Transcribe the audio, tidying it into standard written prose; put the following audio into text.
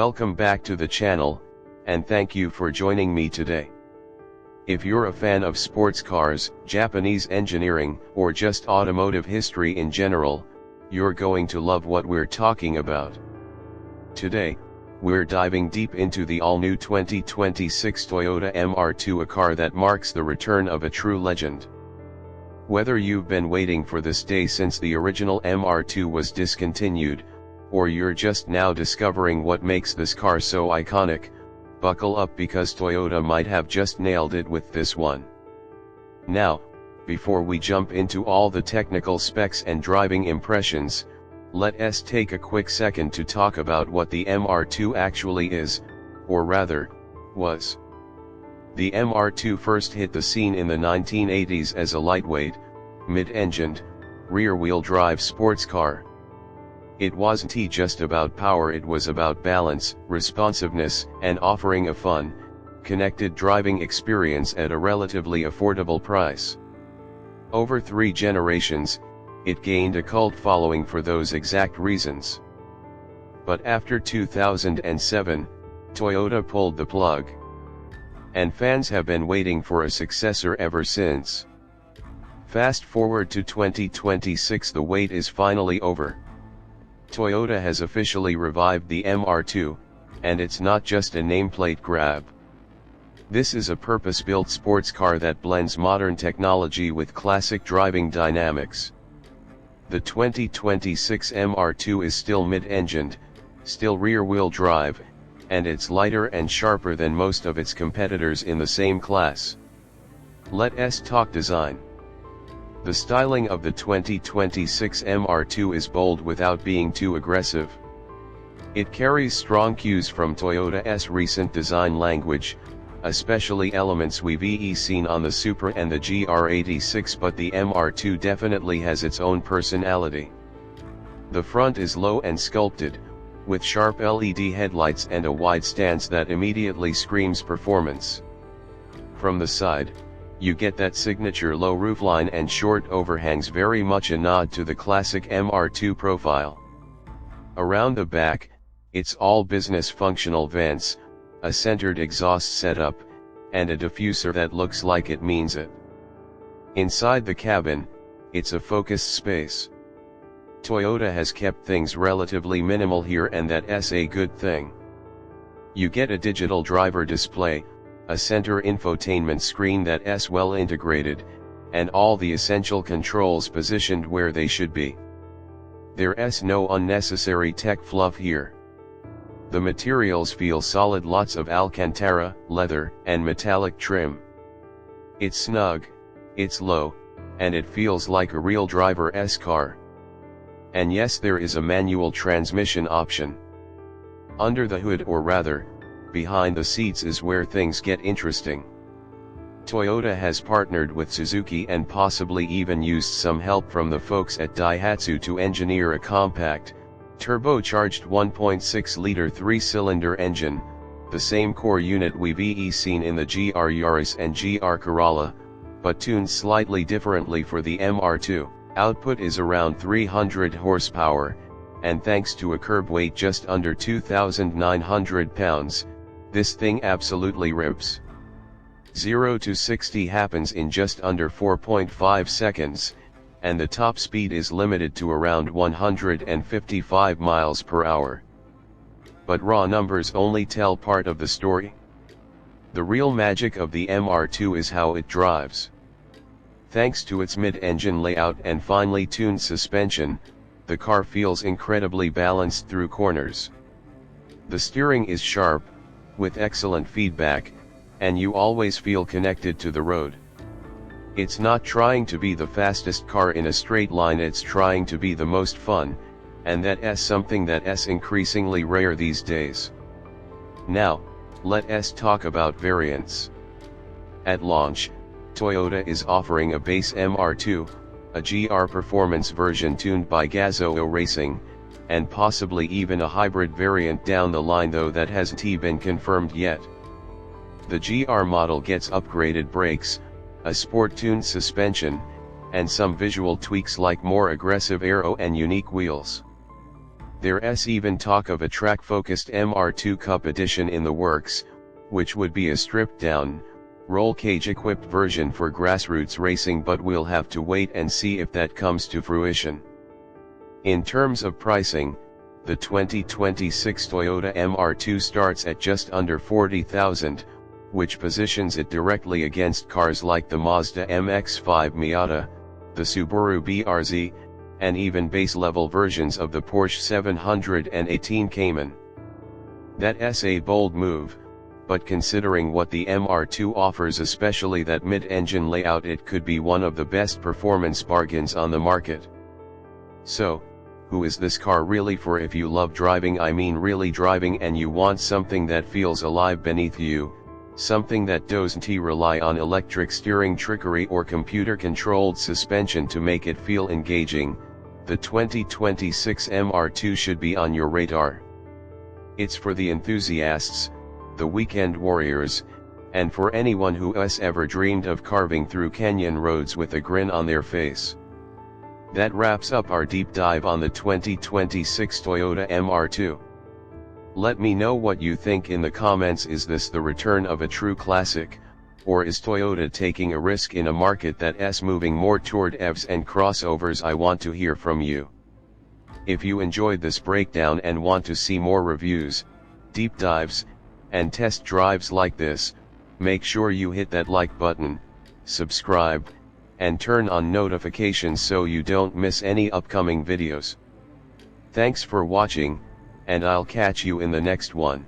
Welcome back to the channel, and thank you for joining me today. If you're a fan of sports cars, Japanese engineering, or just automotive history in general, you're going to love what we're talking about. Today, we're diving deep into the all-new 2026 Toyota MR2, a car that marks the return of a true legend. Whether you've been waiting for this day since the original MR2 was discontinued, or you're just now discovering what makes this car so iconic, buckle up because Toyota might have just nailed it with this one. Now, before we jump into all the technical specs and driving impressions, let's take a quick second to talk about what the MR2 actually is, or rather, was. The MR2 first hit the scene in the 1980s as a lightweight, mid-engined, rear-wheel drive sports car. It wasn't just about power, it was about balance, responsiveness, and offering a fun, connected driving experience at a relatively affordable price. Over 3 generations, it gained a cult following for those exact reasons. But after 2007, Toyota pulled the plug. And fans have been waiting for a successor ever since. Fast forward to 2026, the wait is finally over. Toyota has officially revived the MR2, and it's not just a nameplate grab. This is a purpose-built sports car that blends modern technology with classic driving dynamics. The 2026 MR2 is still mid-engined, still rear-wheel drive, and it's lighter and sharper than most of its competitors in the same class. Let's talk design. The styling of the 2026 MR2 is bold without being too aggressive. It carries strong cues from Toyota's recent design language, especially elements we've seen on the Supra and the GR86, but the MR2 definitely has its own personality. The front is low and sculpted, with sharp LED headlights and a wide stance that immediately screams performance. From the side, you get that signature low roofline and short overhangs, very much a nod to the classic MR2 profile. Around the back, it's all business functional vents, a centered exhaust setup, and a diffuser that looks like it means it. Inside the cabin, it's a focused space. Toyota has kept things relatively minimal here, and that's a good thing. You get a digital driver display, a center infotainment screen that's well integrated, and all the essential controls positioned where they should be. There's no unnecessary tech fluff here. The materials feel solid, lots of Alcantara, leather, and metallic trim. It's snug, it's low, and it feels like a real driver's car. And yes, there is a manual transmission option. Under the hood, or rather, behind the seats, is where things get interesting. Toyota has partnered with Suzuki and possibly even used some help from the folks at Daihatsu to engineer a compact, turbocharged 1.6-liter 3-cylinder engine, the same core unit we've seen in the GR Yaris and GR Corolla, but tuned slightly differently for the MR2. Output is around 300 horsepower, and thanks to a curb weight just under 2,900 pounds, this thing absolutely rips. 0 to 60 happens in just under 4.5 seconds, and the top speed is limited to around 155 miles per hour. But raw numbers only tell part of the story. The real magic of the MR2 is how it drives. Thanks to its mid-engine layout and finely tuned suspension, the car feels incredibly balanced through corners. The steering is sharp, with excellent feedback, and you always feel connected to the road. It's not trying to be the fastest car in a straight line, it's trying to be the most fun, and that's something that's increasingly rare these days. Now, let's talk about variants. At launch, Toyota is offering a base MR2, a GR Performance version tuned by Gazoo Racing, and possibly even a hybrid variant down the line, though that hasn't been confirmed yet. The GR model gets upgraded brakes, a sport-tuned suspension, and some visual tweaks like more aggressive aero and unique wheels. There's even talk of a track-focused MR2 Cup edition in the works, which would be a stripped-down, roll cage-equipped version for grassroots racing, but we'll have to wait and see if that comes to fruition. In terms of pricing, the 2026 Toyota MR2 starts at just under $40,000, which positions it directly against cars like the Mazda MX-5 Miata, the Subaru BRZ, and even base-level versions of the Porsche 718 Cayman. That's a bold move, but considering what the MR2 offers, especially that mid-engine layout, it could be one of the best performance bargains on the market. So, who is this car really for? If you love driving, I mean really driving, and you want something that feels alive beneath you, something that doesn't rely on electric steering trickery or computer-controlled suspension to make it feel engaging, the 2026 MR2 should be on your radar. It's for the enthusiasts, the weekend warriors, and for anyone who has ever dreamed of carving through canyon roads with a grin on their face. That wraps up our deep dive on the 2026 Toyota MR2. Let me know what you think in the comments. Is this the return of a true classic, or is Toyota taking a risk in a market that's moving more toward EVs and crossovers? I want to hear from you. If you enjoyed this breakdown and want to see more reviews, deep dives, and test drives like this, make sure you hit that like button, subscribe, and turn on notifications so you don't miss any upcoming videos. Thanks for watching, and I'll catch you in the next one.